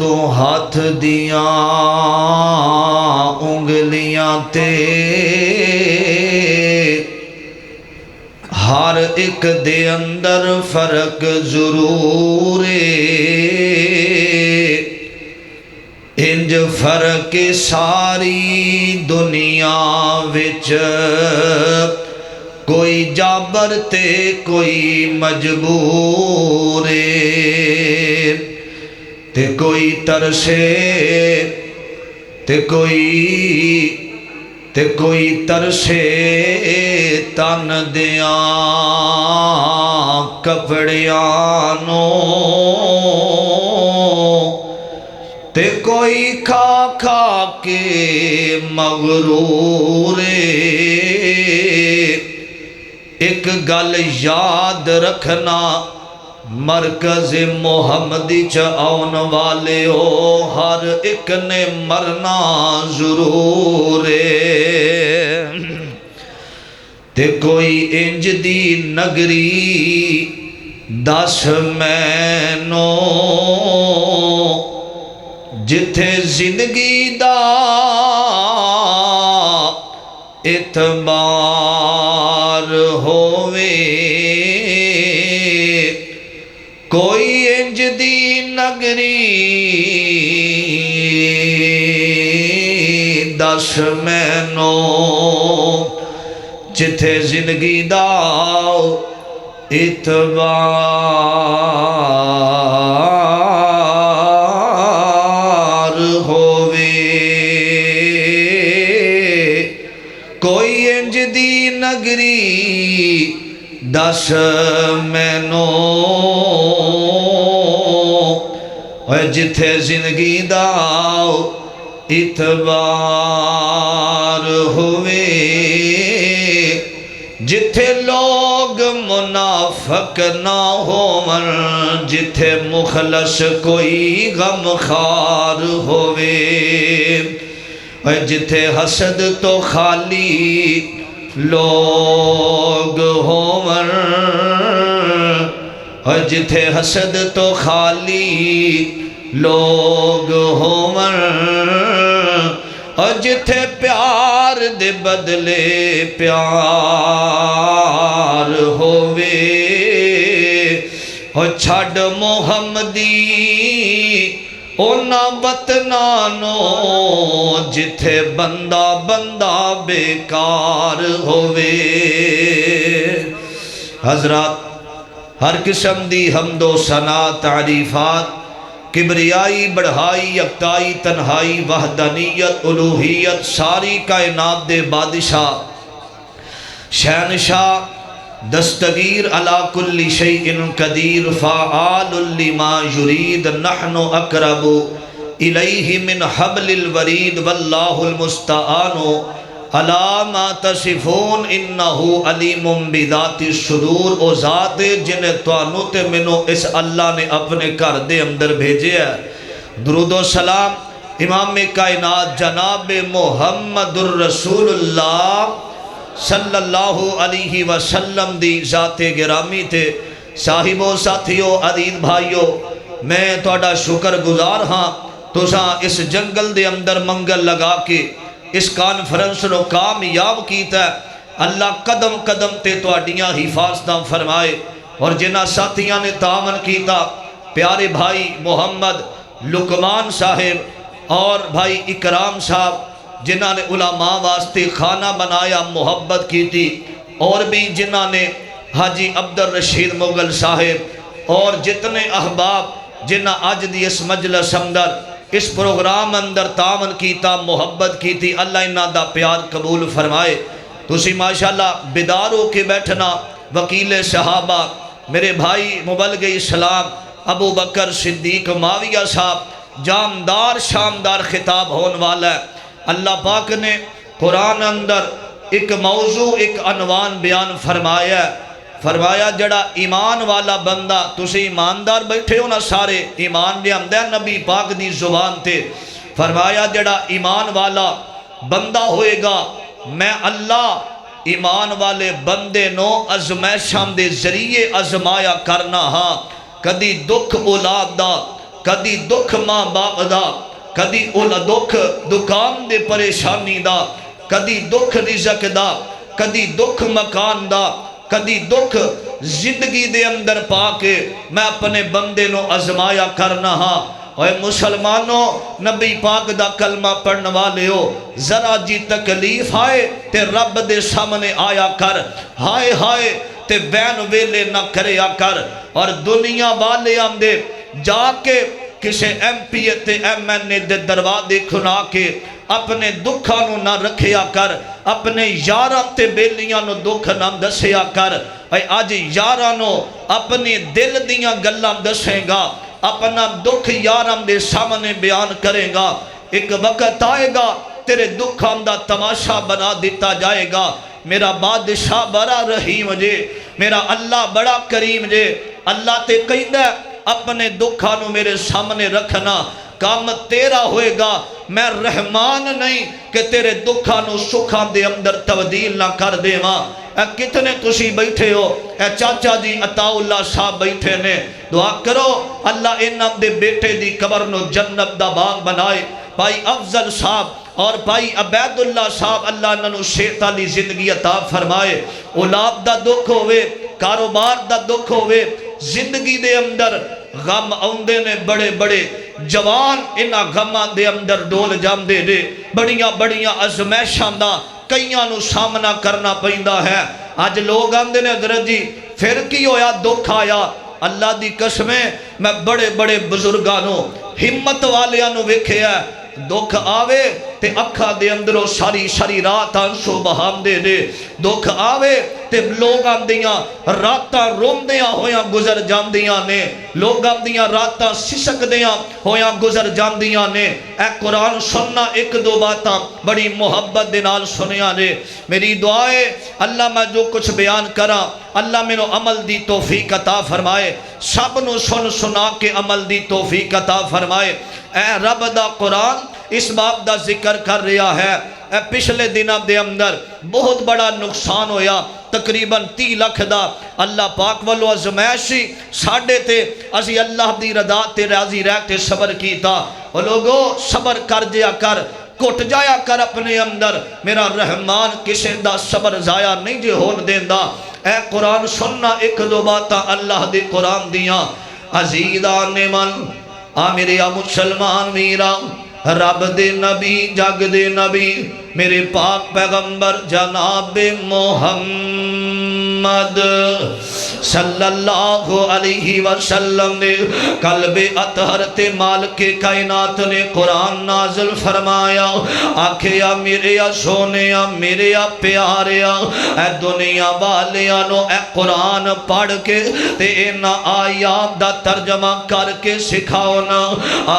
تو ہاتھ دیاں انگلیاں تے ہر ایک دے اندر فرق ضرور انج فرق ساری دنیا وچ کوئی جابر تے کوئی مجبور تے کوئی ترسے تے کوئی ترسے تن دیاں کپڑیاں نو تے کوئی کھا کھا کے مغرور ایک گل یاد رکھنا مرکز محمدی چ آن والے ہو ہر ایک نے مرنا ضرور تے کوئی انج دی نگری دس مینو جتھے زندگی دا اعتبار ہووے کوئی انج دی نگری دس مینو جتھے زندگی دا اعتبار ہووے کوئی انج دی نگری دس مینو جتھے زندگی دا اعتبار ہووے جتھے لوگ منافق نہ ہون جتھے مخلص کوئی غم خار ہووے جتھے حسد تو خالی لوگ ہون جتھے حسد تو خالی لوگ ہون جتھے پیار دے بدلے پیار ہووے چھڑ محمدی اونا وطنانو جتھے بندہ بندہ بیکار ہووے حضرات ہر قسم دی حمد و ثنا تعریفات کبریائی بڑھائی یکتائی تنہائی وحدانیت الوہیت ساری کائنات دے بادشاہ شہنشاہ دستگیر علی کل شیء قدیر فعال لما یرید نحن اقرب الیہ من حبل الورید واللہ المستعان علی ما تصفون انہو علیم بذات الصدور او ذات جنہیں توانو تے منو اس اللہ نے اپنے گھر دے اندر بھیجے ہے درود و سلام امام کائنات جناب محمد الرسول اللہ صلی اللہ علیہ وسلم دی ذات گرامی تے صاحبوں ساتھیوں عزیز بھائیوں میں توڑا شکر گزار ہاں تساں اس جنگل دے اندر منگل لگا کے اس کانفرنس نو کامیاب کیتا ہے اللہ قدم قدم تے توڑیاں حفاظتاں فرمائے اور جنہ ساتھیاں نے تعاون کیتا پیارے بھائی محمد لقمان صاحب اور بھائی اکرام صاحب جنہ نے علماء واسطے خانہ بنایا محبت کی تھی اور بھی جنہ نے حاجی عبدالرشید مغل صاحب اور جتنے احباب جنہ آج دی اس مجلس اندر اس پروگرام اندر تعاون کیتا محبت کی تھی اللہ انہاں دا پیار قبول فرمائے تسی ماشاءاللہ بیدار ہو کے بیٹھنا وکیل صحابہ میرے بھائی مبلغ اسلام ابو بکر صدیق معاویہ صاحب جامدار شامدار خطاب ہون والا ہے اللہ پاک نے قرآن اندر ایک موضوع ایک عنوان بیان فرمایا جڑا ایمان والا بندہ تسی ایماندار بیٹھے ہو نا سارے ایمان لے آمدہ نبی پاک دی زبان تے فرمایا جڑا ایمان والا بندہ ہوئے گا میں اللہ ایمان والے بندے نو ازمائشاں دے ذریعے ازمایا کرنا ہاں کدی دکھ اولاد دا کدی دکھ ماں باپ دا، کدی اولا دکھ دکان دے پریشانی دا، کدی دکھ رزق دا، کدی دکھ مکان دا، کدی دکھ زندگی دے اندر پا کے میں اپنے بندے نو ازمایا کرنا ہاں۔ اے مسلمانوں، نبی پاک دا کلمہ پڑھن والے ہو، ذرا جی تکلیف آئے تے رب دے سامنے آیا کر، ہائے ہائے تے بین ویلے نہ کریا کر۔ اور دنیا والے آمدے جا کے کسے ایم پی تے ایم این اے دے دروازے کھنا کے اپنے دکھاں نو نہ رکھیا کر، اپنے یاراں تے بیلیاں نو دکھ نہ دسیا کر۔ اے آج یاراں نو اپنے دل دیاں گلاں دسے گا، اپنا دکھ یاراں دے سامنے بیان کرے گا، ایک وقت آئے گا تیرے دکھاں دا تماشا بنا دیتا جائے گا۔ میرا بادشاہ بڑا رحیم جے، میرا اللہ بڑا کریم جے۔ اللہ تے کہندا اپنے دکھاں نو میرے سامنے رکھنا، کام تیرا ہوئے گا۔ میں رحمان نہیں کہ تیرے دکھاں نو سکھاں دے اندر تبدیل نہ کر دے ماں۔ اے کتنے تسی بیٹھے ہو، اے چاچا جی عطا اللہ صاحب بیٹھے نے، دعا کرو اللہ انہاں دے بیٹے دی قبر نو جنت دا باغ بنائے۔ بھائی افضل صاحب اور بھائی عبید اللہ صاحب اللہ انہاں نو صحت والی زندگی عطا فرمائے۔ اولاد دا دکھ ہوئے، کاروبار دا دکھ ہوئے، زندگی دے اندر غم آندے نے بڑے بڑے، جوان انہاں غماں دے اندر ڈول جاندے نے، بڑیاں بڑیاں ازمائشاں دا کئیاں نو سامنا کرنا پیندا ہے۔ آج لوگ آندے نے حضرت جی پھر کی ہویا دکھ آیا؟ اللہ دی قسمیں میں بڑے بڑے بزرگانوں ہمت والیاں ویکھیا ہے، دکھ آوے تے اکھا دے اندروں ساری ساری رات آنسو بہام دے دے، دکھ آوے تے لوگ آندیاں راتاں روندیاں ہویاں گزر جاندیاں نے، لوگ آندیاں راتاں سسک دیاں ہویاں گزر جاندیاں نے۔ اے قرآن سننا ایک دو باتاں بڑی محبت دے نال سنیا نے۔ میری دعائے اللہ میں جو کچھ بیان کرا اللہ میں نو عمل دی توفیق عطا فرمائے، سب نو سن سنا کے عمل دی توفیق عطا فرمائے۔ اے رب دا قرآن اس باب دا ذکر کر رہا ہے، اے پچھلے دنوں دے اندر بہت بڑا نقصان ہویا، تقریباً 30 لاکھ دا اللہ پاک والو ازمائشی ساڑھے تے اسی اللہ دی رضا تے راضی رہ کے صبر کیتا۔ وہ لوگو صبر کر جیا کر، کٹ جایا کر اپنے اندر، میرا رحمان کسے دا صبر ضائع نہیں جے ہون دیندا۔ اے قرآن سننا ایک دو باتاں اللہ دے قرآن دیاں عزیزان من میرے مسلمان میرا، رب دے نبی جگ دے نبی میرے پاک پیغمبر جناب محمد صلی اللہ علیہ وسلم نے قلب اطہر تے مالک کائنات نے قرآن نازل فرمایا، آکھیا میرے سونیا میرے پیاریا، اے دنیا والیاں نو اے قرآن پڑھ کے تے اینا آیات دا ترجمہ کر کے سکھاؤ نا۔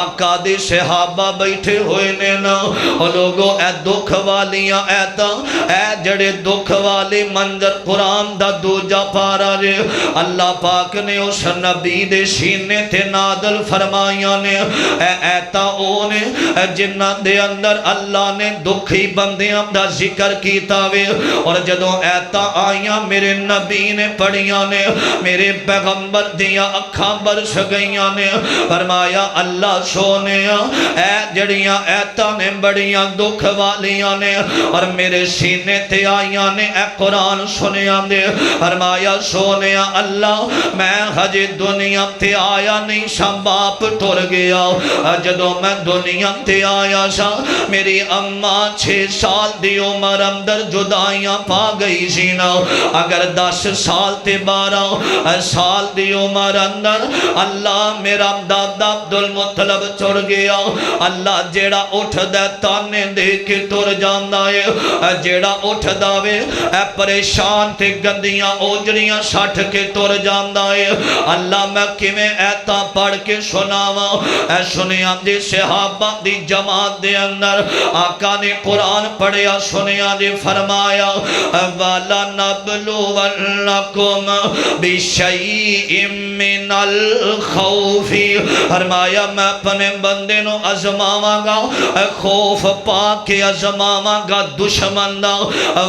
آقا دے صحابہ بیٹھے ہوئے نے نا، او لوگو اے دکھ والیاں ایتا اے جڑے دکھ والی منظر قرآن دا دوجا پارا رے اللہ پاک نے اس نبی دے سینے تے نادل فرمائیاں نے، اے ایتا اونے جنہ دے اندر اللہ نے دکھی بندیاں دا ذکر کیتا وے، اور جدوں ایتا آئیاں میرے نبی نے پڑھیاں نے، میرے پیغمبر دیاں اکھاں برس گئیاں نے، فرمایا اللہ سونیا اے جڑیاں ایتا نے بڑیاں دکھ والیاں نے اور میرے سینے تے آئیاں نے اے قرآن سنیاں دے، فرمایا سونیا اللہ میں ہجے دنیا تے آیا نہیں سا، باپ ٹر گیا، جدوں میں دنیا تے آیا سا میری اماں 6 سال دی عمر اندر جدائیاں پا گئی سی نا، اگر 10 سال تے 12 سال دی عمر اندر اللہ میرا دادا عبدالمطلب ٹر گیا، اللہ جیڑا اٹھ دے تانے دے کے ٹر جاندا ہے، جیڑا اٹھ داوے اے پریشان تے گندیاں اوجڑیاں سٹھ کے ٹر جاندا ہے۔ اللہ میں کیویں ایتا پڑھ کے سناواں، اے سنیا جی صحابہ دی جماعت دے اندر آقا نے قرآن پڑھیا، سنیا جی فرمایا والا نبلونکم بشیء من الخوف، فرمایا میں اپنے بندے نو ازماواں گا، خوف پا کے ازماواں گا دشمن دا،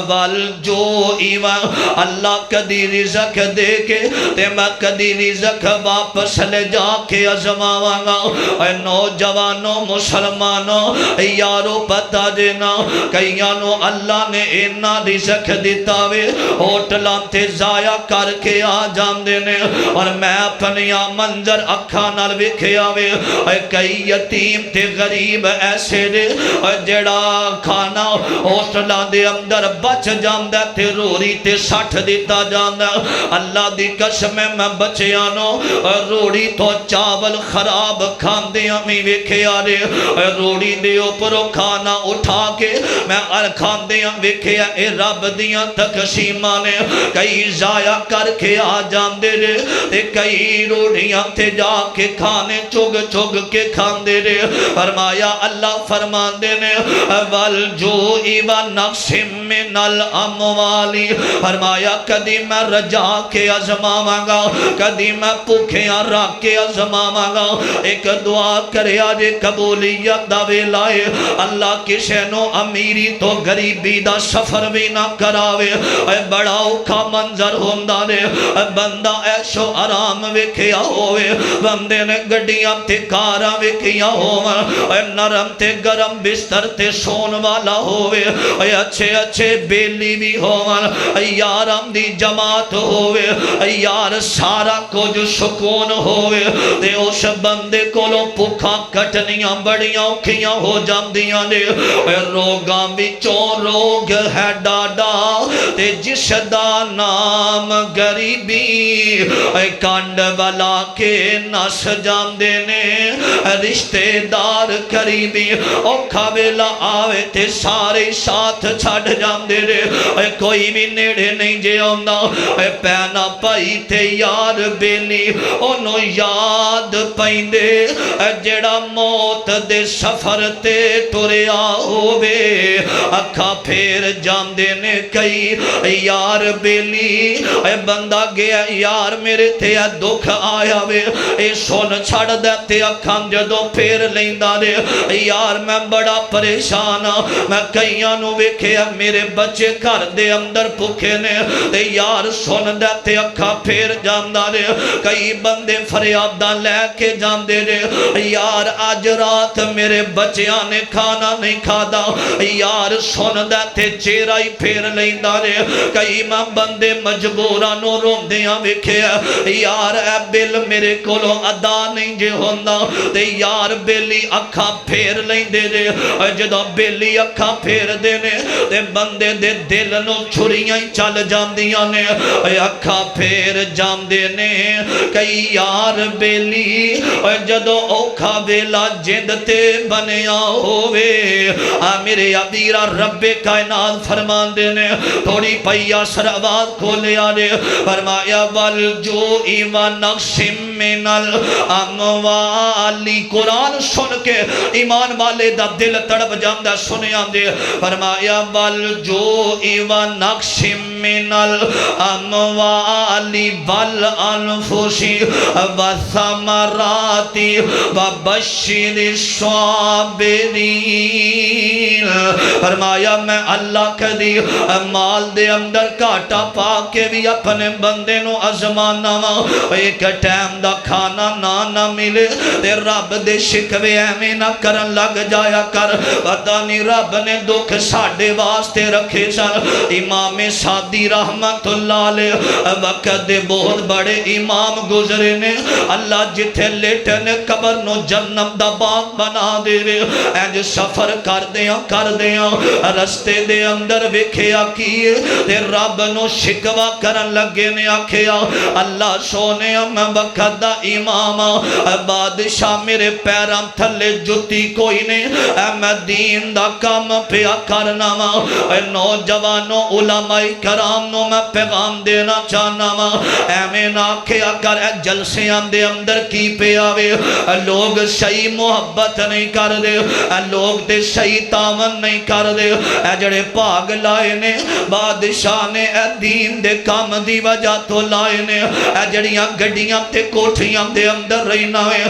والجوع، اللہ اللہ کدی رزق دے کے تے میں کدی رزق واپس لے جا کے ازماواں گا۔ اے نوجوانوں مسلمانوں یارو پتہ دینا کئیانو اللہ نے اینا رزق دیتا وے ہوٹلاں تے ضائع کر کے آ جاندے نے اور میں اپنیا منظر اکھاں نال ویکھیا وے اے کئی یتیم تے غریب ایسے دے جڑا کھانا ہوٹلاں دے اندر بچ جاندا تے روڑی تے سٹھ دیتا جاندا۔ اللہ دی قسم میں بچیانو روڑی تو چاول خراب کھاندیاں میں ویکھیا دے روڑی دے اوپروں کھانا اٹھا کے میں کھاندیاں ویکھیا اے رب دیاں تقسیماں نے کئی ضائع کر کے آ جاندے رے تے کئی روڑیاں تے جا کے کھانے چگ چگ کے کھاندے رے۔ فرمایا اللہ فرماندے نے والجوع ونقص من الاموال فرمایا کدی میں رجا کے ازماواں گا کدی میں بھوکیاں رکھ کے ازماواں گا۔ ایک دعا کرے آج قبولیت دا ویلائے اللہ کسے نو امیری تو غریبی دا سفر بھی نہ کراوے اے بڑا اوکھا منظر ہوندا نے بندہ ایش و آرام ویکھیا ہوئے بندے نے گڈیاں تے کاراں ویکھیا ہوئے اے نرم تے گرم بستر تے سون والا ہوئے اے اچھے اچھے بیلی بھی ہوئے اے یارم دی جماعت ہوئے اے یار سارا کچھ سکون ہوئے تے اس بندے کولوں بھوکاں کٹنیاں بڑیاں اوکھیاں ہو جاندیاں نے اے روگاں وچوں روگ ہے ڈاڈا تے جس دا نام غریبی اے کانڈ والا کے نس جاندے نے رشتے دار قریبی اوکھا ویلا آوے تے سارے ساتھ چھڑ جاندے نے اے کوئی بھی نیڑے نہیں جے آندا اے پینا پائی تے یار بیلی انہوں یاد پائندے جڑا موت دے سفر تے ٹریا ہووے اکھا پھیر جاندے نے کئی یار بیلی اے بندہ گیا یار میرے تے دکھ آیا وے اے سن چھڑ دیتے اکھاں جدو پھیر لیندہ دے یار میں بڑا پریشان میں کئیاں نو ویکھیا میرے بچے گھر دے اندر بھوکے نے تے یار سن دیتے اکھا پھیر جاندہ دے کئی بندے فریاداں لے کے جاندے دے یار آج رات میرے بچیاں نے کھانا نہیں کھادا یار سن دیتے چیرہ ہی پھیر لیندہ دے کئی ماں بندے مجبورانو روم دیاں وکھے یار اے بل میرے کولوں ادا نہیں جے ہوندہ تے یار بیلی اکھا پھیر لیندے دے جدو بیلی اکھا پھیر دے نے تے بندے دے دل نو چھریاں ہی چل جاندیاں نے اکھا پھیر جاندے نے کئی یار بیلی جدو اوکھا ویلا جند تے بنیا ہووے میرے عبیرہ رب کائنات فرمان دے نے تھوڑی پیا سروات کھولے آنے فرمایا والجوع ونقص من الاموال قرآن سن کے ایمان والے دا دل تڑپ جاندہ سنے آندے فرمایا والجوع ونقص من الاموال والانفس والثمرات وبشر الصابرین فرمایا میں اللہ کدی مال دے اندر کاٹا پا کے بھی اپنے بندے نو ازمانا ایک ٹائم دا کھانا نہ ملے تے رب دے شکوے ایمیں نہ کرن لگ جایا کر پتہ نہیں رب نے دکھ ساڑھے واسطے رکھے سن امام سادی رحمت اللہ علیہ وقت دے بہت بڑے امام گزرے نے اللہ جتھے لیٹے نے قبر نو جنم دا باغ بنا دے رہے اینج سفر کر دیاں رستے دے اندر وکھیا کیے تے رب نو شکوا کرن لگے نے آکھیا اللہ سونے میں وقت دا امام بادشاہ میرے پیرام تھلے جتی کوئی نہیں میں دین دا کام پیا کرنا نوجوانوں علماء کرام نو میں پیغام دینا چاہنا میں ناکھیا کر جلسے دے اندر کی پہ آوے لوگ صحیح محبت نہیں کر دے لوگ دے صحیح تاون نہیں کر دے جڑے پاگ لائے نے بادشاہ نے دین دے کام دی وجہ تو لائے نے جڑیاں گڑیاں تے کوٹھیاں دے اندر رہنا ہے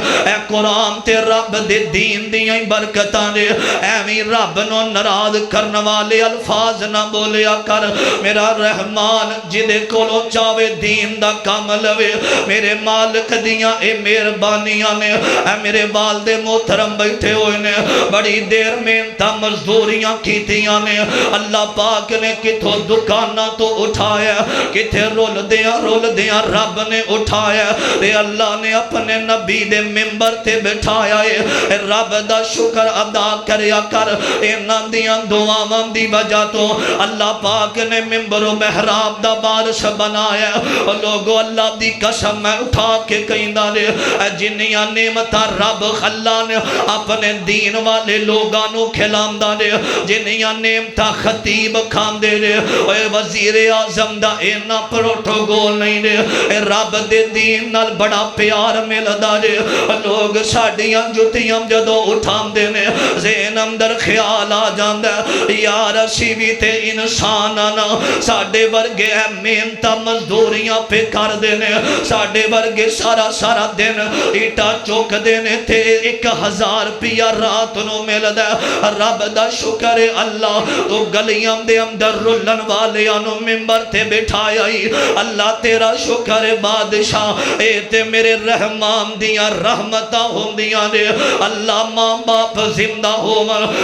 قرآن تے رب دے دین دیاں برکتاں دے ایمی رب نو نراض کرنے والے الفاظ نہ بولیا کر میرا رحمان رحمان جدے کولو چاوے دین دا کام لوے میرے مالک دیاں اے مہربانیاں نے اے میرے والد محترم بیٹھے ہوئے نے بڑی دیر میں تا مزدوریاں کیتیاں نے اللہ پاک نے کتھوں دکانہ تو اٹھایا کتھے رول دیاں رب نے اٹھایا تے اللہ نے اپنے نبی دے ممبر تے بٹھایا ہے رب دا شکر ادا کریا کر انہاں دیاں دعاواں دی وجہ تو اللہ پاک نے ممبر و محراب دا بارش بنایا لوگو اللہ دی قسم میں اٹھا کے کہیں دارے جنیاں نعمتاں رب اللہ نے اپنے دین والے لوگانوں کھلام دارے جنیاں نعمتاں خطیب کھان دے رہے وزیر اعظم دا اینا پروٹوکول نہیں رہے رب دے دین نال بڑا پیار مل دارے لوگ ساڑیاں جتیاں جدو اٹھام دینے ذہن اندر خیال آ جاندہ یار اسی بھی تے انسان آنا ساڑے ورگے محنتاں مزدوریاں پہ کر دینے ساڑے ورگے سارا دن ایٹا چوک دینے تے 1000 پیا رات نو مل دے رب دا شکر اللہ تو گلیاں دے اندر رلن والے آنو ممبر تے بٹھایا ہی اللہ تیرا شکر بادشاہ اے تے میرے رحمان دیاں رحمتاں ہوں دیاں نے اللہ ماں باپ زندہ ہو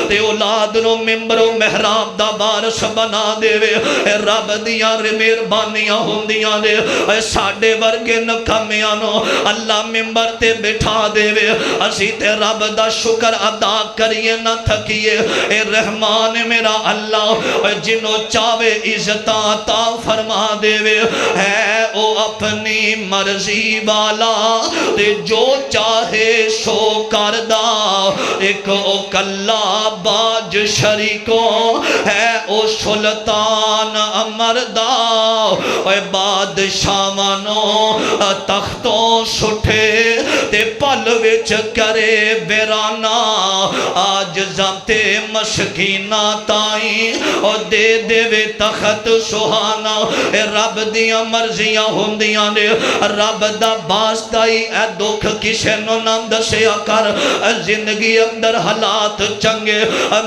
تے اولاد نو ممبر و محراب دا بارش بنا دے اے رب دیاں مہربانیاں ہوں دیاں نے اے ساڑے ورگے نکمیاں نو اللہ ممبر تے بٹھا دے اسی تے رب دا شکر ادا کریے نہ تھکیے اے رحمان میرا اللہ جنو چاوے عزتاں عطا فرما دے ہے او اپنی مرضی والا تے جو چاہے سو کردہ ایک او کلا باج شریکو ہے او سلطان امردہ اے بادشاہ مانو تختوں سٹھے تے پل وچ کرے بیرانا آج زمتے مشکینہ تائیں اور دے دے وے تخت سہانا اے رب دیاں مرضیاں ہوندیاں نے رب دا باستائی اے دکھ کسے نو نام دسیا کر زندگی اندر حالات چنگے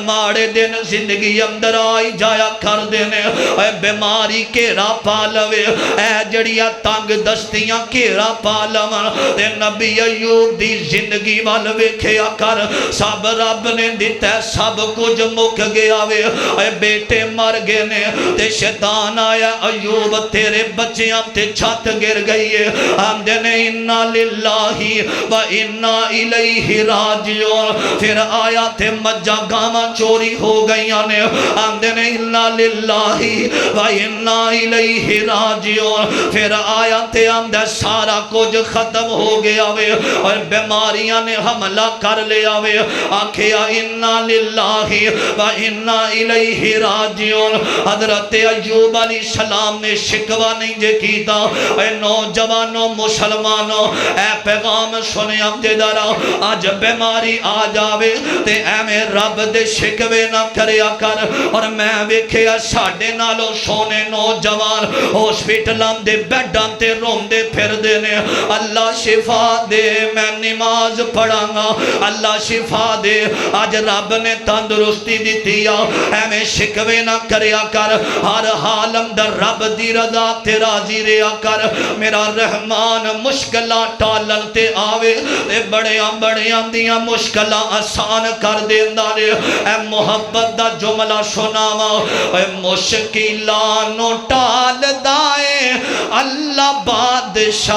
ماڑے دن زندگی اندر آئی جایا کر دینے اے بیماری کیرا پالوے اے جڑیاں تانگ دستیاں کیرا پالوان تے نبی ایوب دی زندگی والوے کھیا کر سب رب نے دیتا ہے سب کچھ مک گیا وے اے بیٹے مر گئے نے تے شیطان آیا ایوب تیرے بچیاں تے چھت گر گئی ہے ہم دینے انا للہ و انا الیہ راجعون پھر آیا تے مجھا گاما چوری ہو گئیاں نے ہم دینے انا للہ و انا الیہ راجعون پھر آیا تے ہم دے سارا کچھ ختم ہو گیا وے اور بیماریاں نے حملہ کر لیا وے آنکھیا انا للہ و انا الیہ راجعون حضرت ایوب علیہ السلام نے شکوہ نہیں جے کیتا اے نوجوانوں مسلمانوں اے پیغام سنے ہم دے دارا آج بیماری آ جاوے تے اے میں رب دے شکوے نہ کریا کر اور میں ویکھیا ساڑے نالو سونے نوجوان ہاسپٹلاں دے بیڈاں تے روم دے پھر دینے اللہ شفا دے میں نماز پڑھاں گا اللہ شفا دے آج رب نے تندرستی دیتی اے میں شکوے نہ کریا کر ہر حال اندر رب دی رضا تے راضی ریا کر میرا رحمان مشکلہ ٹالل تے آوے تے بڑیاں دیاں مشکلہ آسان کر دیندہ رے اے محبت دا جملہ سناوا اے مشکلانو ٹال دائے اللہ بادشاہ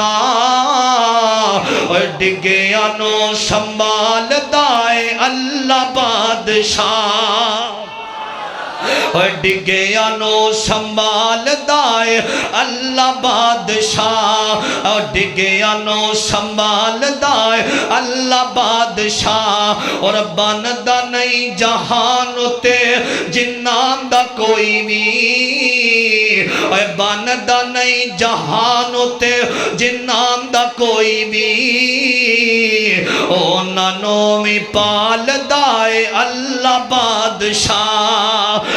اے ڈگیانو سنبھال دائے اللہ بادشاہ ڈگیانو سنبھال دائے اللہ بادشاہ ڈگیانو سنبھال دائے اللہ بادشاہ اور بندہ نہیں جہان تے جنان دا کوئی بھی بندہ نہیں جہان تے جنان دا کوئی بھی او نانو میں پال دائے اللہ بادشاہ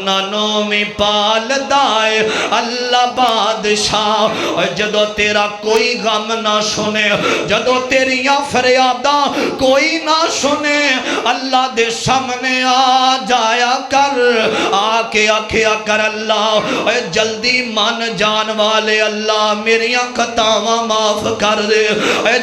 نانوں میں پال دائے اللہ بادشاہ جدو تیرا کوئی غم نہ سنے جدو تیریاں فریاداں کوئی نہ سنے اللہ دے سامنے آ جایا کر آکے آکھیا کر اللہ جلدی مان جان والے اللہ میریاں خطاواں معاف کر دے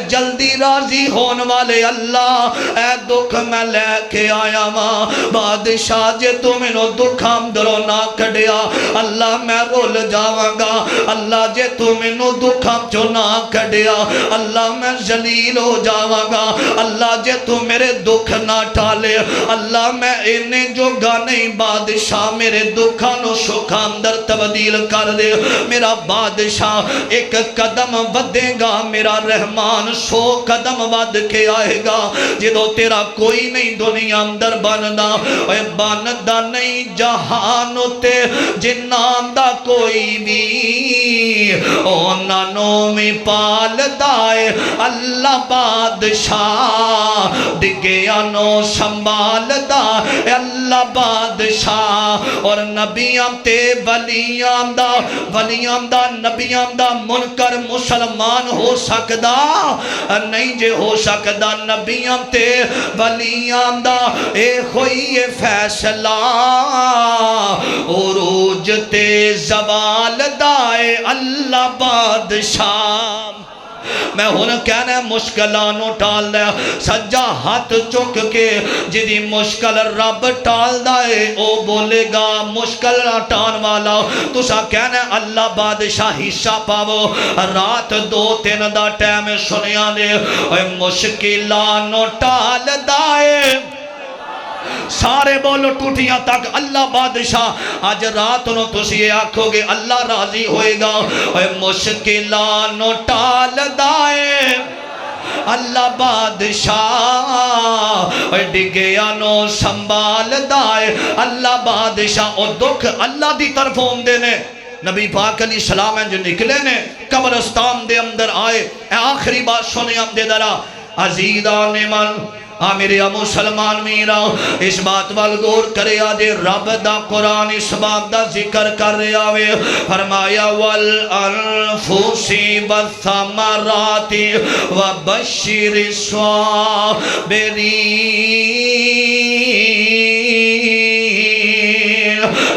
جلدی راضی ہون والے اللہ اے دکھ میں لے کے آیا ماں بادشاہ جے تو مینو دکھ اندروں نہ کڈیا اللہ میں رول جاواں گا اللہ جے تو مینو دکھ چوں نہ کڈیا اللہ میں ذلیل ہو جاواں گا اللہ جے تو میرے دکھ نہ ٹالے اللہ میں انہیں جو گانے بادشاہ میرے دکھاں نو سکھاں اندر تبدیل کر دے میرا بادشاہ ایک قدم ودے گا میرا رحمان 100 قدم ود کے آئے گا جدو تیرا کوئی نہیں دنیا اندر بندا بندا نہیں جہان تے جنان دا کوئی بھی نانوں میں پال دائے اللہ بادشاہ ڈگیا نو سنبھال دا اللہ بادشاہ اور نبیاں تے ولیاں دا نبیاں دا منکر مسلمان ہو سکدا نہیں جے ہو سکدا نبیاں تے ولیاں دا اے ہوئی فیصلہ عروج تے زوال دائے اللہ بادشاہ میں ہن کہنا ہے مشکلانوں ٹال دے سجا ہاتھ چک کے جدی مشکل رب ٹال دائے او بولے گا مشکل ٹان والا تسا کہنا ہے اللہ بادشاہ حصہ پاو رات 2-3 دا ٹائم سنیا دے مشکلانوں ٹال دائے سارے بولو ٹوٹیاں تک اللہ بادشاہ آج رات نو تسی یہ آکھو گے اللہ راضی ہوئے گا مشکلانوں ٹال دائے اللہ بادشاہ ڈگیا نو سنبھال دائے اللہ بادشاہ اور دکھ اللہ دی طرف ہوں دینے نبی پاک علیہ السلام ہیں جو نکلے نے قبرستان دے اندر آئے آخری بات سنے ہم دے درہ عزیزان من میرے مسلمان میرا اس بات وال غور کرے آجے رب دا قرآن اس بات دا ذکر کر رہے آوے فرمایا والانفوسی والثمراتی وبشر الصابرین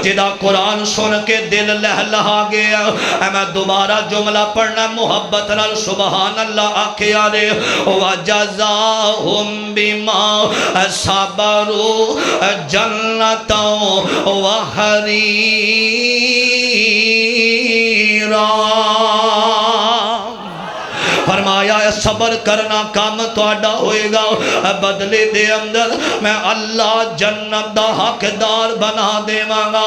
جدا قرآن سن کے دل لہلہا گیا میں دوبارہ جملہ پڑھنا محبت نال سبحان اللہ آکھیا دے وَجَزَاهُمْ بِمَا صَبَرُوا جَنَّةً وَحَرِيرًا فرمایا صبر کرنا کام توڑا ہوئے گا بدلے دے اندر میں اللہ جنت دا حقدار بنا دے مانگا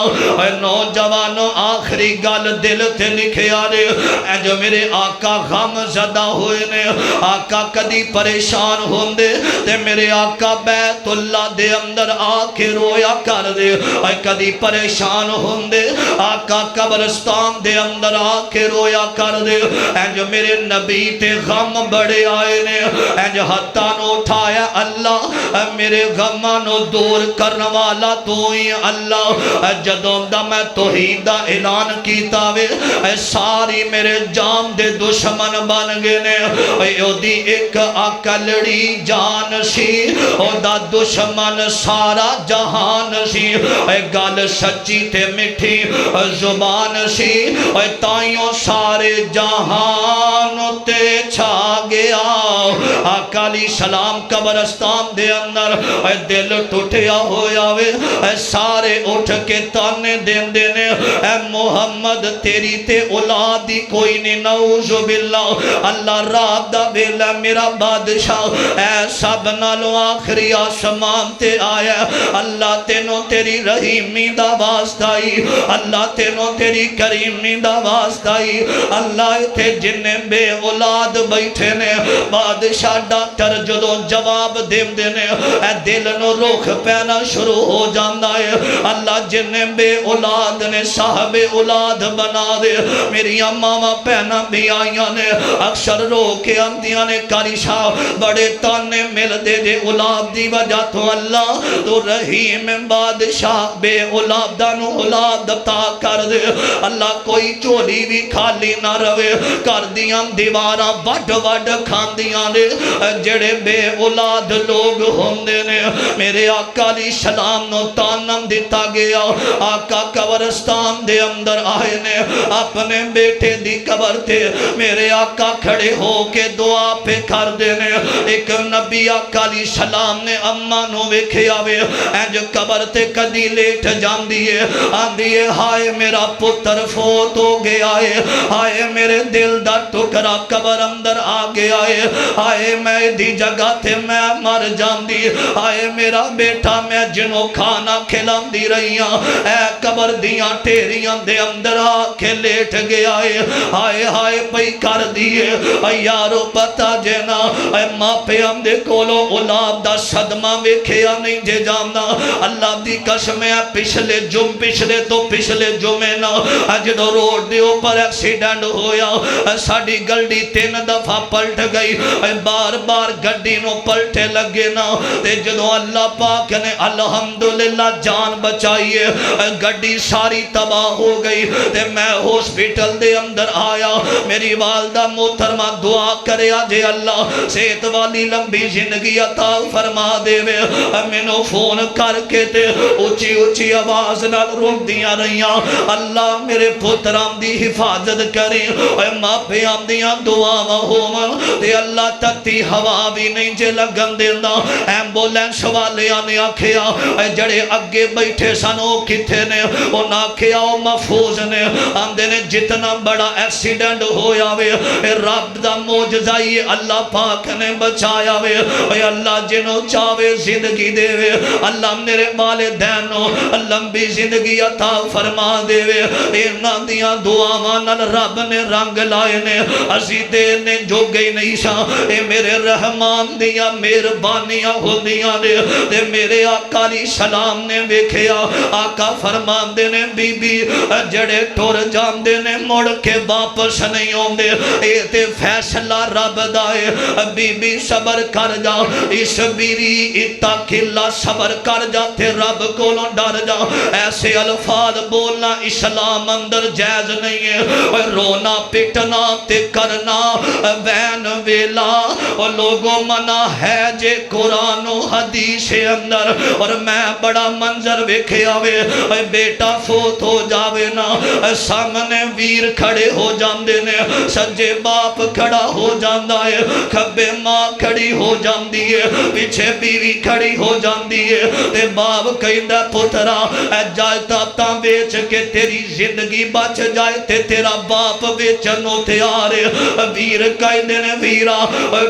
نوجوانوں آخری گل دل تے لکھے آرے اے جو میرے آقا غم زدہ ہوئے نے آقا کدی پریشان ہوندے تے میرے آقا بیت اللہ دے اندر آکے رویا کر دے اے کدی پریشان ہوندے آقا قبرستان دے اندر آکے رویا کر دے اے جو میرے نبی تے غم بڑے آئے نے انج ہتھاں نو اٹھایا اللہ میرے غماں نو دور کرنے والا تو ہی اللہ جدوں دا میں توحید دا اعلان کیتا وے ساری میرے جان دے دشمن بن گئے نے او دی ایک اکلڑی جان سی او دا دشمن سارا جہان سی گل سچی تے میٹھی زبان سی تائیوں سارے جہان تے چھا گیا آقا علیہ السلام قبرستان دے اندر دل ٹوٹیا ہویا وے سارے اٹھ کے تانے دین دینے اے محمد تیری تے اولادی کوئی نہیں نعوذ باللہ اللہ رات دا بیلا میرا بادشاہ اے سب نالوں آخری آسمان تے آیا اللہ تینوں تیری رحیمی دا واسطائی اللہ تینوں تیری کریمی دا واسطائی اللہ تے جن بے اولاد اولاد بیٹھے نے بادشاہ ڈاکٹر جدوں جواب دیندے نے اے دل نو روخ پینا شروع ہو جاندا ہے اللہ جنہیں بے اولاد نے صاحب اولاد بنا دے میری ماما پہنا بھی آئیاں نے اکثر رو کے آندیاں نے کاری شاہ بڑے تانے مل دے دے اولاد دی وجہ تو اللہ تو رحیم بادشاہ بے اولادانو اولاد عطا کر دے اللہ کوئی چولی بھی خالی نہ روے کر دیاں دیوارہ وڈ وڈ کھان دیاں نے جڑے بے اولاد لوگ ہوندے نے میرے آقا علیہ السلام نو تانم دیتا گیا آقا قبرستان دے اندر آئے نے اپنے بیٹے دی قبر تھے میرے آقا کھڑے ہو کے دعا پہ کر دینے ایک نبی آقا علیہ السلام نے اماں نو ویکھے آوے جو قبر تے کدی لیٹ جان دیئے آن دیئے ہائے میرا پتر فوت ہو گیا ہے ہائے میرے دل دا ٹکرا قبر اندر آگے آئے ہائے میں دی جگہ تھے میں مر جان دی ہائے میرا بیٹا میں جنوں کھانا کھلان دی رہیاں اے قبر دیاں ٹیریاں دے اندر آکے لیٹ گیا ہے ہائے ہائے پئی کر دیئے اے یارو پتا جینا اے ماں پہ ہم دے کولو اولاد دا صدمہ ویکھیا نہیں جے جامنا اللہ دی قسم ہے پچھلے جمعہ جدو روڈ دے اوپر ایکسیڈنٹ ہویا ساڑی گلڈی 3 دفعہ پلٹ گئی بار بار گڈی نو پلٹے لگے نا تے جدو اللہ پاک نے الحمدللہ جان بچائیے گڈی ساری تباہ ہو گئی تے میں ہاسپٹل دے اندر آیا میری والدہ محترمہ دعا کرے آجے اللہ صحت والی لمبی زندگی عطا فرما دے وے مینوں فون کر کے تے اچھی اچھی آواز نال روک دیاں رہیاں اللہ میرے پترام دی حفاظت کریں اے ماں پہ آم دیاں دعا ہوم تے اللہ تتی ہوا بھی نہیں جے لگن دینا ایمبولینس والے آنے آکھیا اے جڑے اگے بیٹھے سنو کتھے نے ان آکھیا او محفوظ نے آندے نے جتنا بڑا ایکسیڈنٹ ہویا وے رب دا موجزائی اللہ پاک نے بچایا وے اے اللہ جنوں چاوے زندگی دے وے اللہ میرے والدینوں لمبی زندگی عطا فرما دے وے اینا دیاں دعا نال رب نے رنگ لائے نے عزیدے نے جو گئی نہیں شاہ اے میرے رحمان دیاں مہربانیاں ہو دیاں نے تے میرے آقا علیہ السلام نے ویکھیا آقا فرمان دے نے بی بی جڑے ٹور جان دے نے مڑ کے واپس نہیں ہوں دے اے تے فیصلہ رب دائے بی بی صبر کر جا اس بیری اتاکلہ صبر کر جا تے رب کولوں ڈر جا ایسے الفاظ بولنا اسلام اندر جائز نہیں ہے رونا پٹنا تے کرنا بین ویلا اور لوگوں منع ہے جے قرآن و حدیث اندر اور میں بڑا منظر ویکھے آوے بیٹا فوت ہو جاوے نا سامنے ویر کھڑے ہو جاندے نے سجے باپ کھڑا ہو جاندہ ہے کھبے ماں کھڑی ہو جاندی ہے پیچھے بیوی کھڑی ہو جاندی ہے تے باپ کہندہ پترا جائے تاپتاں بیچ کے تیری زندگی بچ جائے تے تیرا باپ بیچنو تے آرے ویر کہندے نے ویرا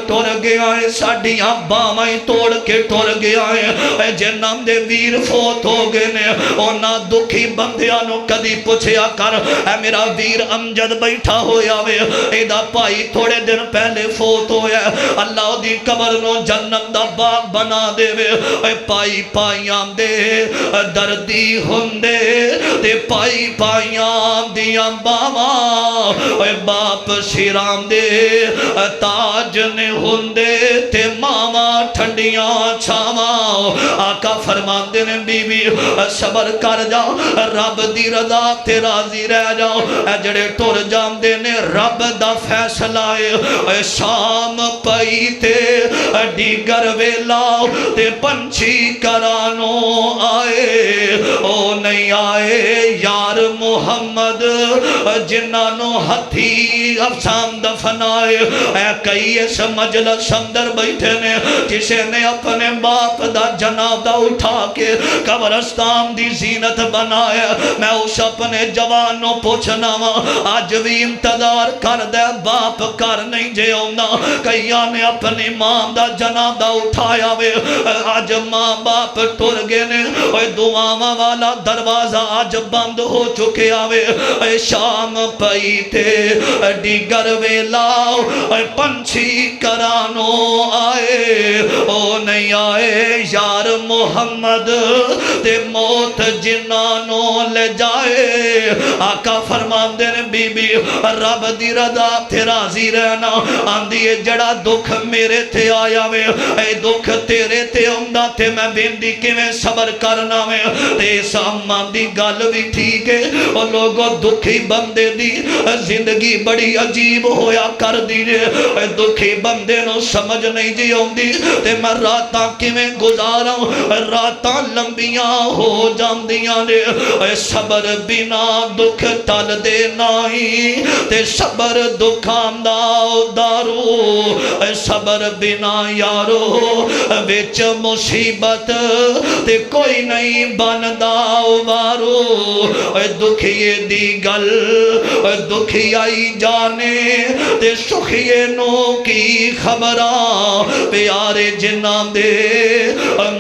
ٹور گیا ہے ساڑیاں بامائیں توڑ کے ٹور گیا ہے جنم دے ویر فوت ہو گئے نے اونا دکھی بندیانو کدی پوچھیا کر اے میرا ویر امجد بیٹھا ہویا وے ایدہ پائی تھوڑے دن پہلے فوت ہویا اللہ دی قبر نو جنم دا باغ بنا دے وے اے پائی پائیاں دے دردی ہندے تے پائی پائیاں دیاں باما اے باپ سیرام دے تاج نے ہندے تے ماما ٹھنڈیاں چھاما آقا فرمان دے نے بی بی صبر کر جاؤ رب دی رضا تے راضی رہ جاؤ جڑے ٹور جام دے نے رب دا فیصلہ ہے شام پئی تے دیگر ویلاؤ تے پنچھی کرانو آئے او نہیں آئے یار محمد جنانو ہتھی افسان دفنائے اے کئی اس مجلس اندر بیٹھے نے جسے نے اپنے باپ دا جناب دا اٹھا کے قبرستان دی زینت بنایا میں اس اپنے جوانوں پوچھنا آج بھی انتظار کر دے باپ کر نہیں جے ہونا کئیاں نے اپنی ماں دا جناب دا اٹھایا وے آج ماں باپ ٹور گئے نے دعاواں والا دروازہ آج بند ہو چکے آوے شام پئی تے دیگر ویلا آؤ اے پنچھی کرانو آئے او نہیں آئے یار محمد تے موت جنانو لے جائے آقا فرماندے نے بی بی رب دی رضا تے راضی رہنا آندی ہے جڑا دکھ میرے تے آیا وے اے دکھ تیرے تے ہوندہ تے میں بیندی کہ میں صبر کرنا وے تے سامان دی گل بھی ٹھیک ہے اور لوگوں دکھی بندے دی زندگی بڑی عجیب ہویا کر دیجئے اے دکھی بندے نو سمجھ نہیں جی ہوندی تے میں راتاں کی میں گزارا راتاں لمبیاں ہو جاندیاں نے اے صبر بنا دکھ ٹل دے نہیں تے صبر دکھاندہ دارو اے صبر بنا یارو وچ مصیبت تے کوئی نہیں بندہ وارو اے دکھیے دی گل اے دکھی آئی جانے تے سکھیے نو کی خبراں پیارے جناں دے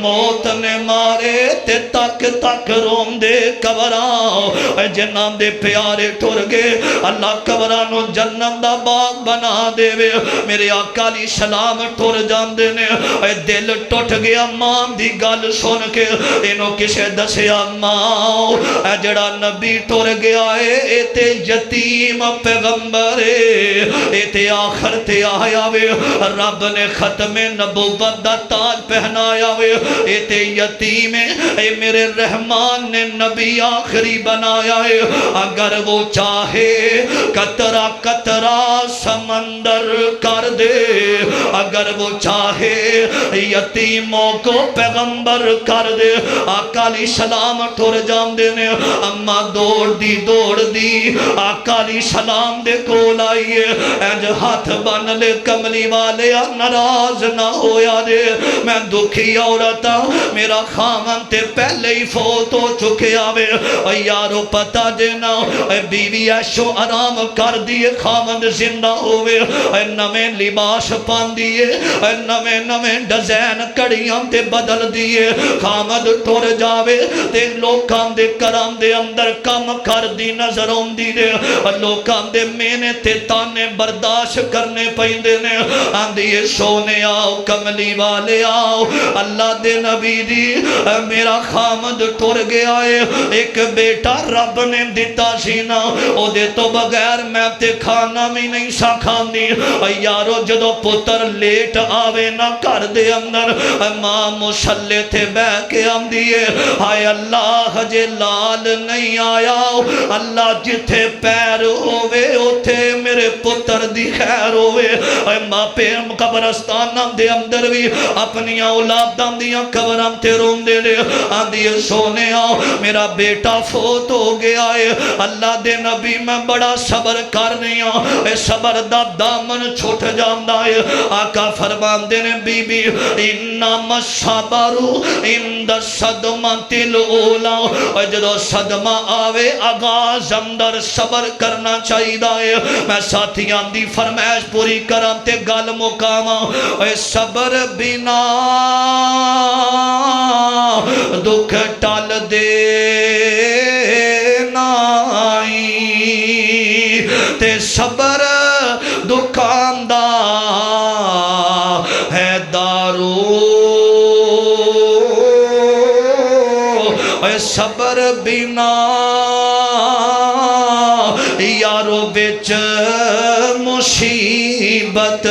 موت نے مارے تے تک تک روم دے قبراں اے جناں دے پیارے ٹر گے اللہ قبرانو جنت دا باغ بنا دے وے میرے آقا علیہ السلام ٹر جاندے نے اے دل ٹوٹ گیا ماں دی گل سن کے انہوں کسے دسیا ماں اے جڑا نبی ٹر گیا اے تے یتیم پیغمبر اے تے آخر تے آیا وے رب نے ختم نبوت دا تاج پہنایا وے اے تے یتیم اے میرے رحمان نے نبی آخری بنایا ہے اگر وہ چاہے قطرہ قطرہ سمندر کر دے اگر وہ چاہے یتیموں کو پیغمبر کر دے آقا علیہ السلام ٹھور جام دے نے اما دوڑ دی آقا علیہ السلام دے کول آئیے اینج ہاتھ بن لے کملی والے ناراض نہ ہویا دے میں دکھی عورتا میرا خامن تے پہلے ہی فوت ہو چکے آوے یارو پتہ دینا بیوی ایشو آرام کر دیے خامن زندہ ہوئے نمیں لباس پان دیے نمیں ڈزین کڑیاں تے بدل دیے خامد ٹور جاوے تے لوکان دے کرام دے اندر کم کر دی نظر ہوں دی دے لوکان دے مینے تے تانے برداشت کرنے پہندے نے آندیے سونے آؤ کملی والے آؤ اللہ دے نبی دی میرا خامد ٹور گیا ہے ایک بیٹا رب نے دیتا سینا او دے تو بغیر میں تے کھانا بھی نہیں سا کھاندی یارو جدو پتر لیٹ آوے نہ کر دے اندر ماں مسلے تھے بے کے ہم دیئے ہائے اللہ جے لال نہیں آیا اللہ جتھے پیر ہوئے اتھے میرے پتر دی خیر ہوئے ماں پہ قبرستان دے اندر بھی اپنی اولاد دم دیا قبرم تے روم دے لے آندیے سونے آؤ میرا بیٹا فوت ہو گیا ہے اللہ دے نبی میں بڑا صبر کرنی ہوں اے صبر دا دامن چھوٹ جاندہ ہے آقا فرمان دینے بی بی انام صبرو اند صدمت الاولا جدو صدمہ آوے آغاز اندر صبر کرنا چاہی دائے میں ساتھیاں دی فرمائش پوری کرم تے گل مقاما اے صبر بنا دکھ ٹال دے نائی تے صبر دکاندہ ہے دارو اے صبر بنا یارو بچ مصیبت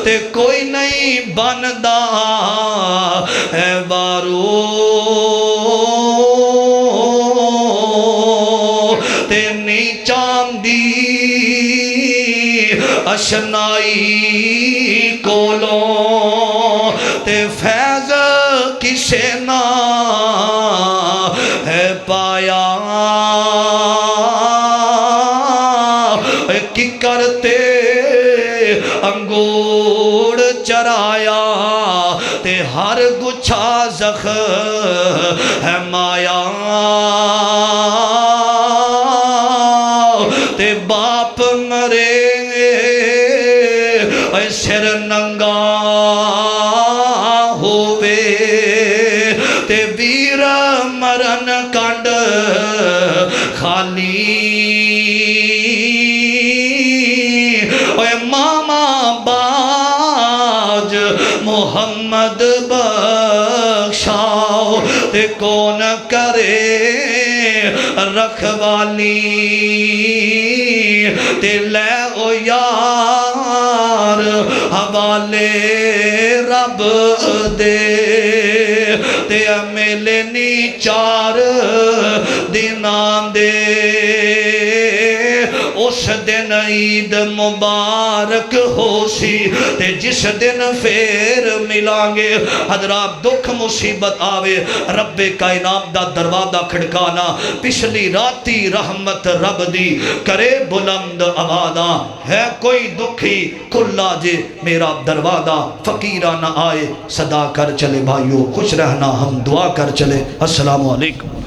تے کوئی نہیں بندہ ہے بارو تے نیچان دی اشنائی کولوں تے فیض کسے نہ ہے پایا کی کرتے انگور چرایا تے ہر گچھا زخ ہے مایا تے باپ مرے سر ننگا ہووے تے ویر مرن کنڈ خالی اے ماما باج محمد بخشاؤ تے کون کرے رکھوالی تے لے او یار حوالے رب دے تے میلے نی 4 دناں دے اس دن عید مبارک ہو سی تے جس دن پھر ملان گے حضرات دکھ مصیبت آوے رب کائنات دا دروازہ کھڑکانا پچھلی راتی رحمت رب دی کرے بلند آوازہ ہے کوئی دکھی کھلا جے میرا دروازہ فقیرہ نہ آئے صدا کر چلے بھائیو خوش رہنا ہم دعا کر چلے السلام علیکم